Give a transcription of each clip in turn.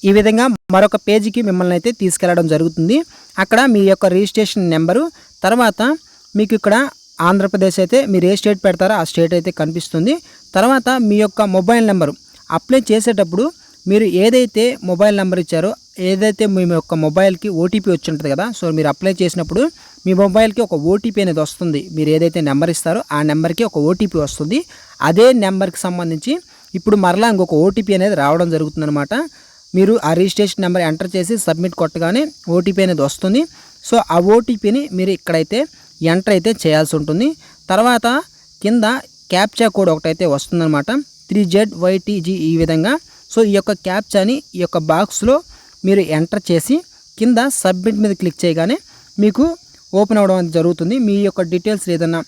ఈ విధంగా మరొక పేజీకి మిమ్మల్ని అయితే తీసుకెళ్లడం జరుగుతుంది. అక్కడ మీ యొక్క రిజిస్ట్రేషన్ నెంబరు, తర్వాత మీకు ఇక్కడ ఆంధ్రప్రదేశ్ అయితే మీరు ఏ స్టేట్ పెడతారో ఆ స్టేట్ అయితే కనిపిస్తుంది. తర్వాత మీ యొక్క మొబైల్ నెంబరు అప్లై చేసేటప్పుడు మీరు ఏదైతే మొబైల్ నెంబర్ ఇచ్చారో, ఏదైతే మీ యొక్క మొబైల్కి ఓటీపీ వచ్చి ఉంటుంది కదా, సో మీరు అప్లై చేసినప్పుడు మీ మొబైల్కి ఒక ఓటీపీ అనేది వస్తుంది. మీరు ఏదైతే నెంబర్ ఇస్తారో ఆ నెంబర్కి ఒక ఓటీపీ వస్తుంది. అదే నెంబర్కి సంబంధించి ఇప్పుడు మరలా ఇంకొక ఓటీపీ అనేది రావడం జరుగుతుందన్నమాట. మీరు ఆ రిజిస్ట్రేషన్ నెంబర్ ఎంటర్ చేసి సబ్మిట్ కొట్టగానే ఓటీపీ అనేది వస్తుంది. సో ఆ ఓటీపీని మీరు ఇక్కడైతే ఎంటర్ అయితే చేయాల్సి ఉంటుంది. తర్వాత కింద క్యాప్చా కోడ్ ఒకటైతే వస్తుందన్నమాట, 3ZYTG ఈ విధంగా. సో ఈ యొక్క క్యాప్చాని ఈ యొక్క బాక్స్లో మీరు ఎంటర్ చేసి కింద సబ్మిట్ మీద క్లిక్ చేయగానే మీకు ఓపెన్ అవ్వడం అనేది జరుగుతుంది. మీ యొక్క డీటెయిల్స్ ఏదైనా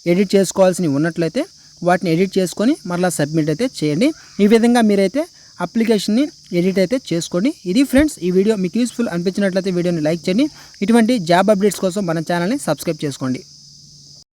ఎడిట్ చేసుకోవాల్సినవి ఉన్నట్లయితే వాటిని ఎడిట్ చేసుకొని మరలా సబ్మిట్ అయితే చేయండి. ఈ విధంగా మీరైతే అప్లికేషన్ని ఎడిట్ అయితే చేసుకోండి. ఇది ఫ్రెండ్స్, ఈ వీడియో మీకు యూస్ఫుల్ అనిపించినట్లయితే వీడియోని లైక్ చేయండి. ఇటువంటి జాబ్ అప్డేట్స్ కోసం మన ఛానల్ని సబ్స్క్రైబ్ చేసుకోండి.